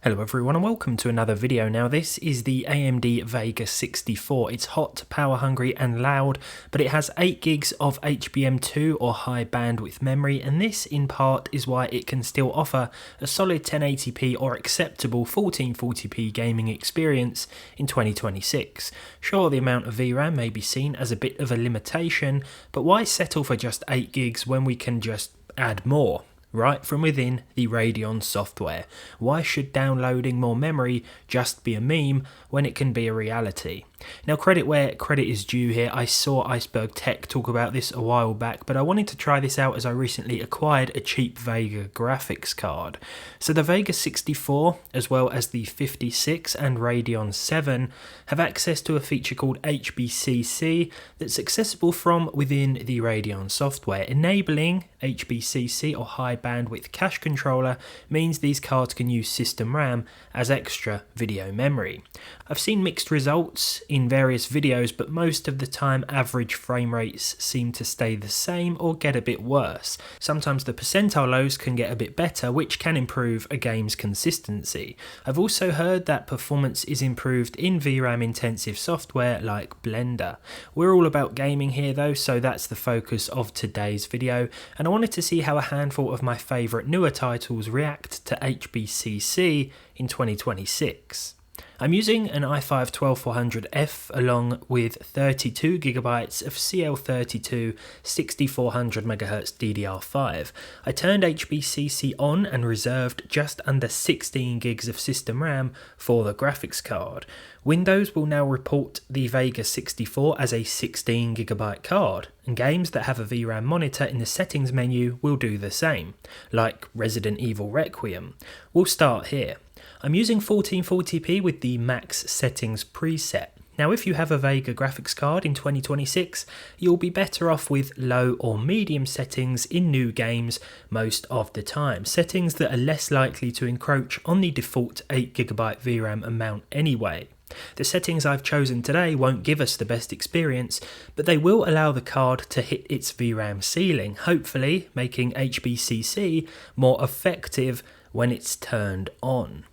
Hello everyone and welcome to another video. Now this is the AMD Vega 64. It's hot, power hungry and loud, but it has 8 gigs of HBM2 or high bandwidth memory, and this in part is why it can still offer a solid 1080p or acceptable 1440p gaming experience in 2026. Sure, the amount of VRAM may be seen as a bit of a limitation, but why settle for just 8 gigs when we can just add more? Right from within the Radeon software. Why should downloading more memory just be a meme when it can be a reality? Now, credit where credit is due here. I saw Iceberg Tech talk about this a while back, but I wanted to try this out as I recently acquired a cheap Vega graphics card. So the Vega 64, as well as the 56 and Radeon 7, have access to a feature called HBCC that's accessible from within the Radeon software. Enabling HBCC or high bandwidth cache controller means these cards can use system RAM as extra video memory. I've seen mixed results in various videos, but most of the time average frame rates seem to stay the same or get a bit worse. Sometimes the percentile lows can get a bit better, which can improve a game's consistency. I've also heard that performance is improved in VRAM intensive software like Blender. We're all about gaming here though, so that's the focus of today's video, and I wanted to see how a handful of my favourite newer titles react to HBCC in 2026. I'm using an i5-12400F along with 32GB of CL32 6400MHz DDR5. I turned HBCC on and reserved just under 16 gigs of system RAM for the graphics card. Windows will now report the Vega 64 as a 16GB card, and games that have a VRAM monitor in the settings menu will do the same, like Resident Evil Requiem. We'll start here. I'm using 1440p with the max settings preset. Now if you have a Vega graphics card in 2026, you'll be better off with low or medium settings in new games most of the time, settings that are less likely to encroach on the default 8GB VRAM amount anyway. The settings I've chosen today won't give us the best experience, but they will allow the card to hit its VRAM ceiling, hopefully making HBCC more effective when it's turned on.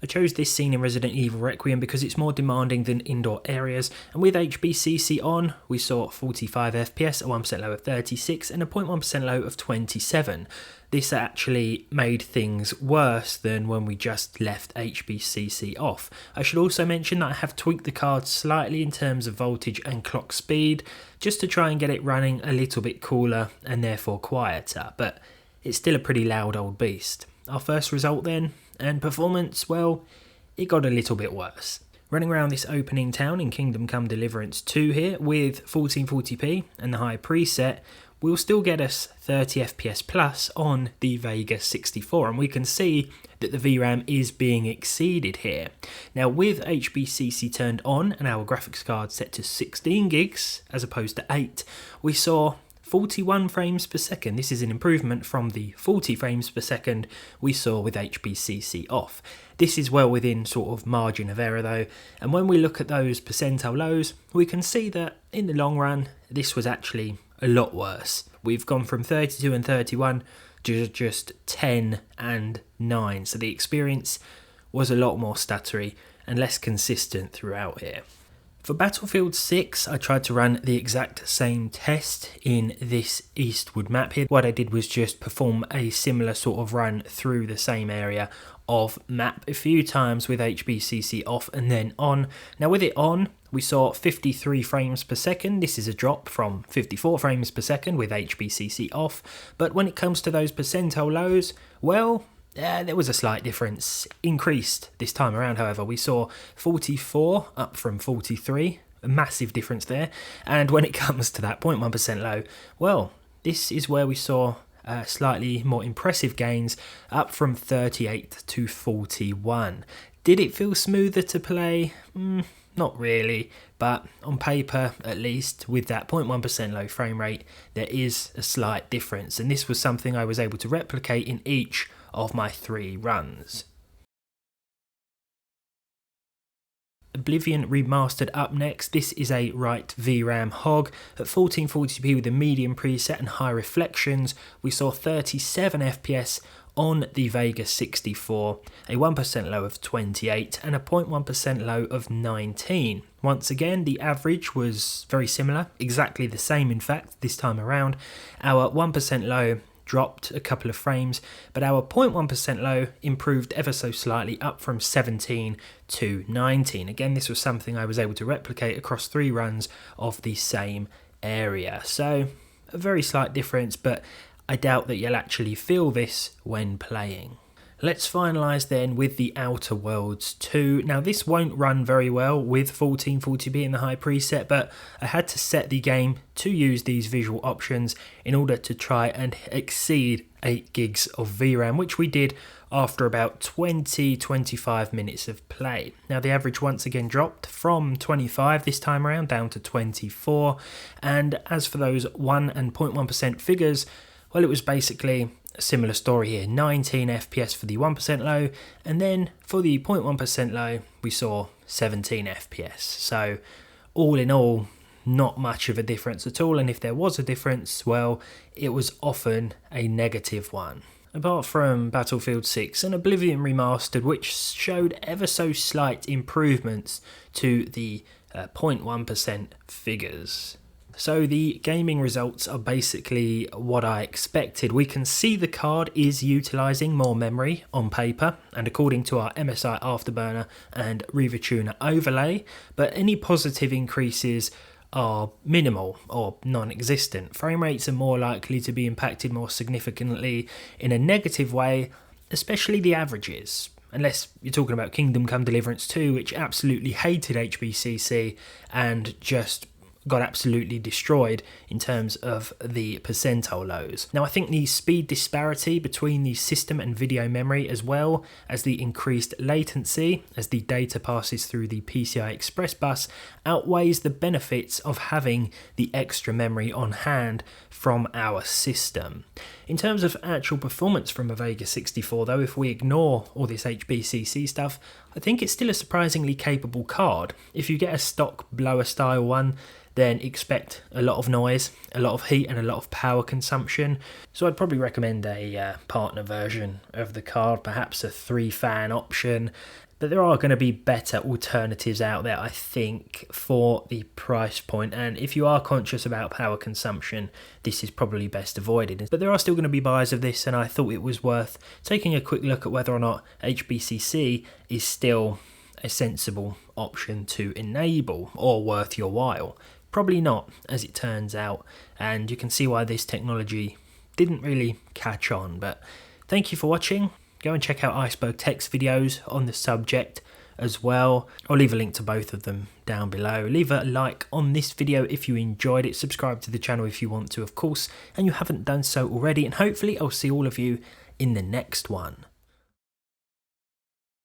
I chose this scene in Resident Evil Requiem because it's more demanding than indoor areas, and with HBCC on, we saw 45 FPS, a 1% low of 36 and a 0.1% low of 27. This actually made things worse than when we just left HBCC off. I should also mention that I have tweaked the card slightly in terms of voltage and clock speed, just to try and get it running a little bit cooler and therefore quieter, but it's still a pretty loud old beast. Our first result then, and performance, well, it got a little bit worse. Running around this opening town in Kingdom Come Deliverance 2 here with 1440p and the high preset will still get us 30 FPS plus on the Vega 64, and we can see that the VRAM is being exceeded here. Now with HBCC turned on and our graphics card set to 16 gigs as opposed to 8, we saw 41 frames per second. This is an improvement from the 40 frames per second we saw with HBCC off. This is well within sort of margin of error though, and when we look at those percentile lows, we can see that in the long run, this was actually a lot worse. We've gone from 32 and 31 to just 10 and 9, so the experience was a lot more stuttery and less consistent throughout here. For Battlefield 6, I tried to run the exact same test in this Eastwood map here. What I did was just perform a similar sort of run through the same area of map a few times with HBCC off and then on. Now with it on, we saw 53 frames per second. This is a drop from 54 frames per second with HBCC off. But when it comes to those percentile lows, well, there was a slight difference, increased this time around. However, we saw 44 up from 43, a massive difference there. And when it comes to that 0.1% low, well, this is where we saw slightly more impressive gains, up from 38 to 41. Did it feel smoother to play? Not really, but on paper, at least, with that 0.1% low frame rate, there is a slight difference, and this was something I was able to replicate in each of my 3 runs. Oblivion Remastered up next. This is a right VRAM hog at 1440p with a medium preset and high reflections. We saw 37 FPS on the Vega 64, a 1% low of 28 and a 0.1% low of 19. Once again, the average was very similar, exactly the same in fact this time around. Our 1% low dropped a couple of frames, but our 0.1% low improved ever so slightly, up from 17 to 19. Again, this was something I was able to replicate across 3 runs of the same area. So a very slight difference, but I doubt that you'll actually feel this when playing. Let's finalise then with the Outer Worlds 2. Now this won't run very well with 1440p in the high preset, but I had to set the game to use these visual options in order to try and exceed 8 gigs of VRAM, which we did after about 20-25 minutes of play. Now the average once again dropped from 25 this time around down to 24, and as for those 1 and 0.1% figures, well, it was basically a similar story here. 19 FPS for the 1% low, and then for the 0.1% low we saw 17 FPS. So all in all, not much of a difference at all, and if there was a difference, well, it was often a negative one. Apart from Battlefield 6 and Oblivion Remastered, which showed ever so slight improvements to the 0.1% figures. So the gaming results are basically what I expected. We can see the card is utilising more memory on paper, and according to our MSI Afterburner and RivaTuner overlay, but any positive increases are minimal or non-existent. Frame rates are more likely to be impacted more significantly in a negative way, especially the averages. Unless you're talking about Kingdom Come Deliverance 2, which absolutely hated HBCC and just got absolutely destroyed in terms of the percentile lows. Now I think the speed disparity between the system and video memory, as well as the increased latency as the data passes through the PCI Express bus, outweighs the benefits of having the extra memory on hand from our system. In terms of actual performance from a Vega 64 though, if we ignore all this HBCC stuff, I think it's still a surprisingly capable card. If you get a stock blower style one, then expect a lot of noise, a lot of heat and a lot of power consumption. So I'd probably recommend a partner version of the card, perhaps a 3-fan option. But there are going to be better alternatives out there, I think, for the price point. And if you are conscious about power consumption, this is probably best avoided. But there are still going to be buyers of this, and I thought it was worth taking a quick look at whether or not HBCC is still a sensible option to enable or worth your while. Probably not, as it turns out, and you can see why this technology didn't really catch on. But thank you for watching. Go and check out Iceberg Tech's videos on the subject as well. I'll leave a link to both of them down below. Leave a like on this video if you enjoyed it. Subscribe to the channel if you want to, of course, and you haven't done so already. And hopefully I'll see all of you in the next one.